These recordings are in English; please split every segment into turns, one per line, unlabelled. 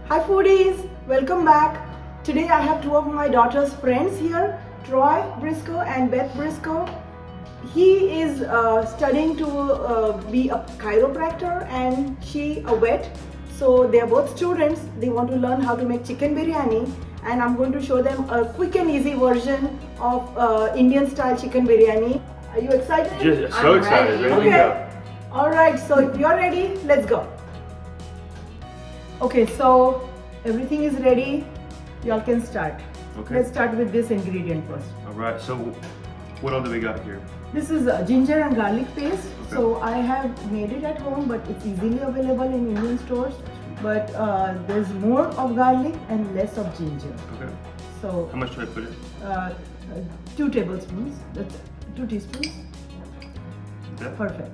Hi foodies, welcome back. Today I have two of my daughter's friends here, Troy Briscoe and Beth Briscoe. He is studying to be a chiropractor and she a vet. So they are both students. They want to learn how to make chicken biryani, and I'm going to show them a quick and easy version of Indian style chicken biryani. Are you excited?
Just so excited, ready to go.
Alright, so if you're ready, let's go. Okay, so everything is ready. Y'all can start.
Okay.
Let's start with this ingredient first.
Alright, so what all do we got here?
This is ginger and garlic paste.
Okay.
So I have made it at home, but it's easily available in Indian stores. But there's more of garlic and less of ginger.
Okay.
So
How much should I put in?
2 tablespoons. That's 2 teaspoons.
Okay.
Perfect.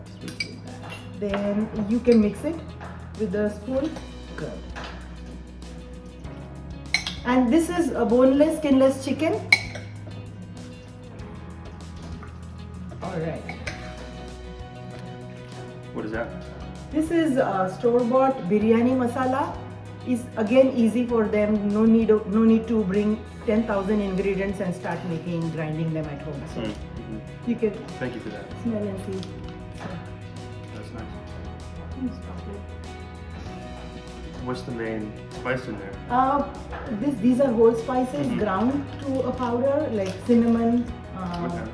Then you can mix it with a spoon. Good. And this is a boneless, skinless chicken. Alright.
What is that?
This is store-bought biryani masala. Is again easy for them. No need to bring 10,000 ingredients and start grinding them at home. So you can
Thank you for that.
smell and see.
That's nice.
Stop it.
What's the main spice in there?
These are whole spices ground to a powder, like cinnamon,
Okay.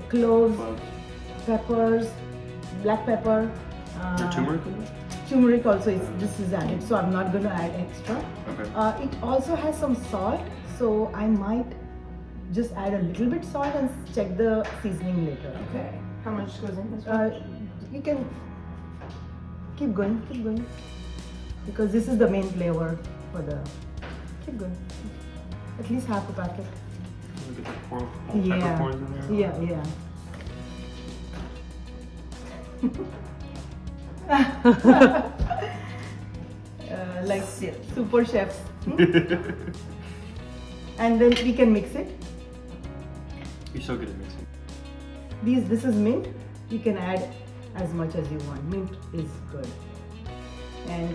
cloves,
Cloves.
peppers, black pepper.
The turmeric?
Turmeric also this is added, so I'm not going to add extra.
Okay.
It also has some salt, so I might just add a little bit salt and check the seasoning later. Okay.
How much goes in this?
You can keep going, because this is the main flavor for the. Keep going. At least half a packet.
Look at the peppercorns in there.
Yeah. Like super chefs. And then we can mix it.
You're so good at mixing.
This is mint. You can add as much as you want. Mint is good. And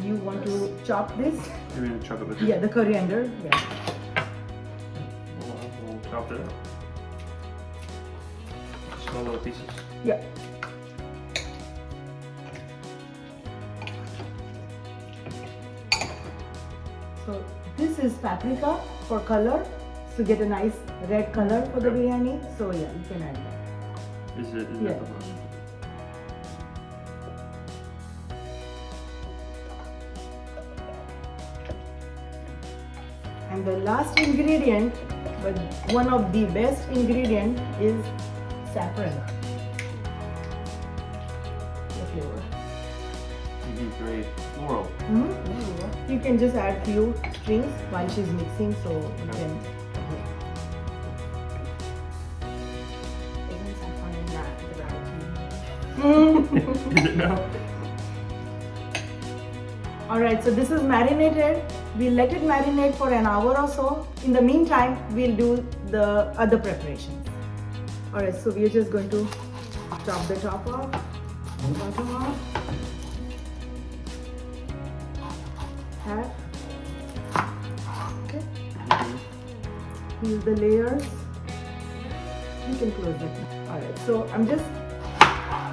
you want to chop this?
You're gonna chop it with
Yeah, the coriander. Yeah.
We'll chop it up. Small little pieces.
Yeah. So this is paprika for color, to get a nice red color for the biryani. So yeah, you can add that.
Is it
Yeah.
the one?
And the last ingredient, but one of the best ingredient, is saffron. The flavor.
Great. Floral.
You can just add few strings while she's mixing, so you can.
Isn't saffron in that the rabbit?
Is it now?
Alright, so this is marinated. We'll let it marinate for an hour or so. In the meantime, we'll do the other preparations. Alright, so we're just going to chop the top off, bottom off, half. Okay. Use the layers. You can close it. Alright, so I'm just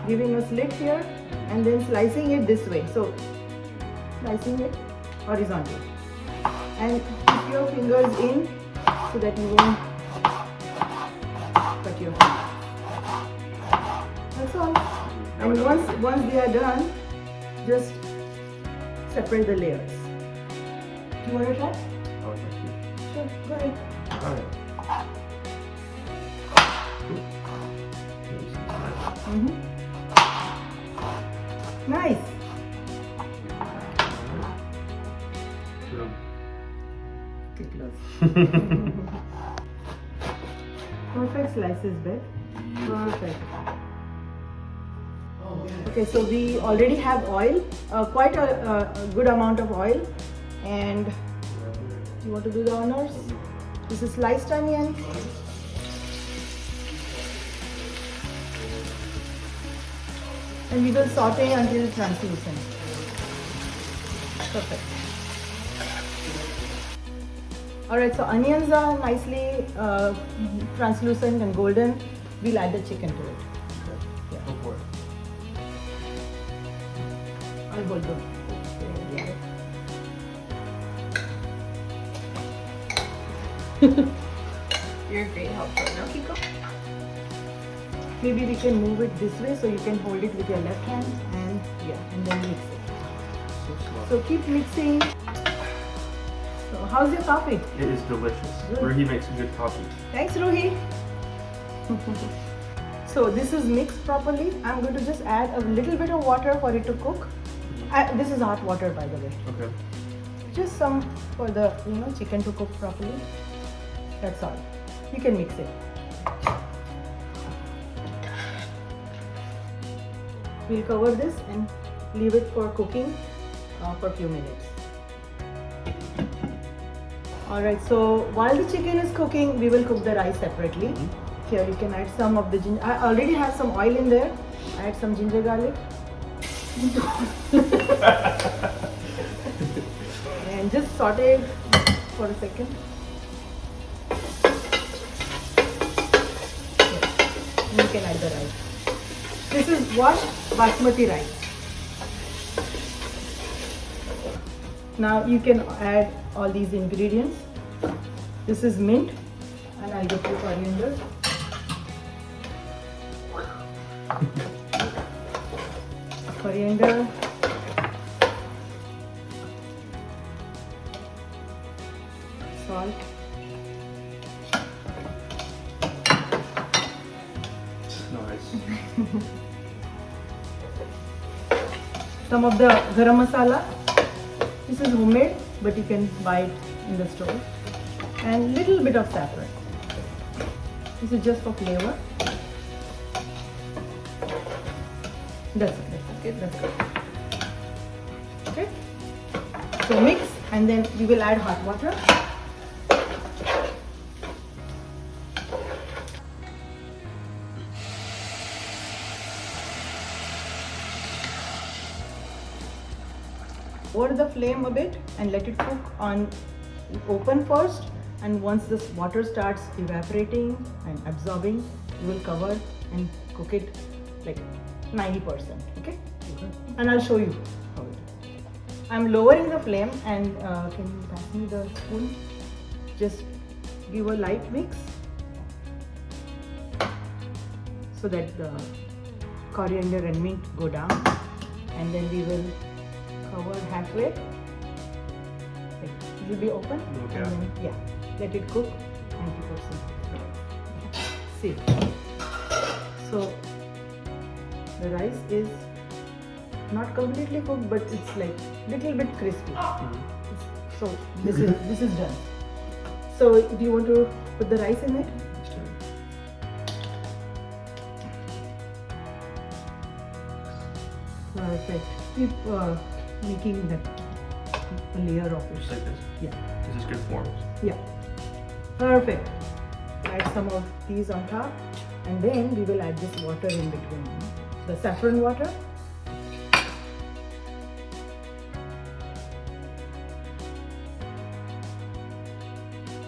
giving a slit here and then slicing it this way. So slicing it horizontally. And keep your fingers in so that you won't cut your fingers. That's all. And once they are done, just separate the layers. Do you want to try?
Oh, thank you.
Sure, go ahead.
Alright.
Nice. Get close. Perfect slices, Beth. Perfect. Okay, so we already have oil, quite a good amount of oil. And you want to do the honors? This is sliced onion. And we will saute until translucent. Perfect. Alright, so onions are nicely translucent and golden. We'll add the chicken to it.
Okay. Go for it.
I'll hold them.
You're a great helper. Now keep going.
Maybe we can move it this way so you can hold it with your left hand and then mix it.
So slow.
So keep mixing. So how's your coffee?
It is delicious.
Good.
Ruhi makes a good coffee.
Thanks, Ruhi. So this is mixed properly. I'm going to just add a little bit of water for it to cook. This is hot water, by the way.
Okay.
Just some for the chicken to cook properly. That's all. You can mix it. We'll cover this and leave it for cooking for a few minutes. Alright, so while the chicken is cooking, we will cook the rice separately. Here you can add some of the ginger. I already have some oil in there. Add some ginger garlic. And just saute it for a second. And you can add the rice. This is washed basmati rice. Now you can add all these ingredients. This is mint, and I'll get you coriander. Coriander. Salt.
Nice.
Some of the garam masala. This is homemade, but you can buy it in the store. And little bit of saffron. This is just for flavor. That's it. That's good. Okay. So mix, and then we will add hot water. Lower the flame a bit and let it cook on open first, and once this water starts evaporating and absorbing, you will cover and cook it like 90%. Okay? And I'll show you how it is. I'm lowering the flame, and can you pass me the spoon? Just give a light mix so that the coriander and mint go down, and then we will cover halfway. It will be open.
Okay.
And then, let it cook 90%. See. So the rice is not completely cooked, but it's like little bit crispy. So this is done. So do you want to put the rice in it? Perfect. Keep making that a layer of it.
Just like this?
Yeah.
Is this good form?
Yeah. Perfect. Add some of these on top, and then we will add this water in between. The saffron water.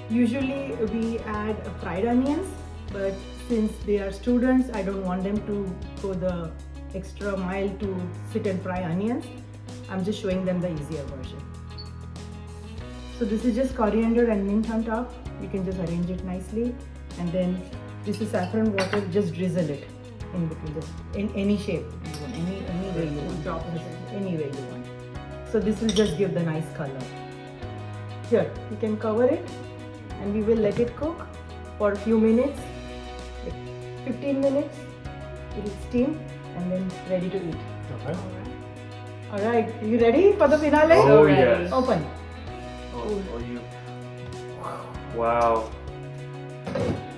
Usually we add fried onions, but since they are students, I don't want them to go the extra mile to sit and fry onions. I'm just showing them the easier version. So this is just coriander and mint on top. You can just arrange it nicely, and then this is saffron water. Just drizzle it in between, this in any shape you want, any way you want, drop it any way you want. So this will just give the nice color. Here you can cover it, and we will let it cook for a few minutes, like 15 minutes. It will steam, and then ready to eat.
Okay.
All right, you ready for the finale?
Oh,
ready.
yes.
Open.
Oh, you. Wow.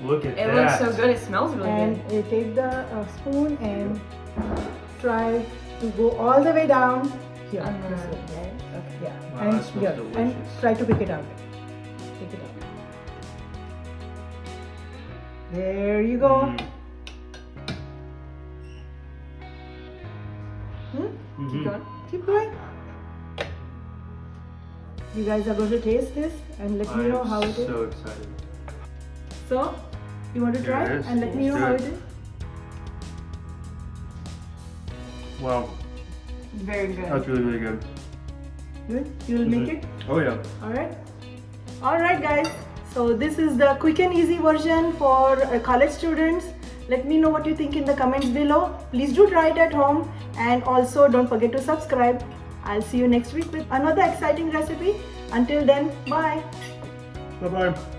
Look at
It
that.
looks so good. It smells really
And
good.
you take the spoon and try to go all the way down here.
On the
this way.
edge. Okay.
Yeah,
Wow,
and
that smells
here, and
delicious.
try to pick it out. Pick it out. There you go.
Mm.
Hmm?
Keep going.
Keep going. You guys are going to taste this and let me know how it is.
I'm so excited.
So, you want to try
Here it is.
and let me know
Let's
how
do
it
it.
is?
Wow,
Very good.
that's really, really good.
Good? You will make it?
Oh yeah.
Alright guys, so this is the quick and easy version for college students. Let me know what you think in the comments below. Please do try it at home and also don't forget to subscribe. I'll see you next week with another exciting recipe. Until then, bye.
Bye-bye.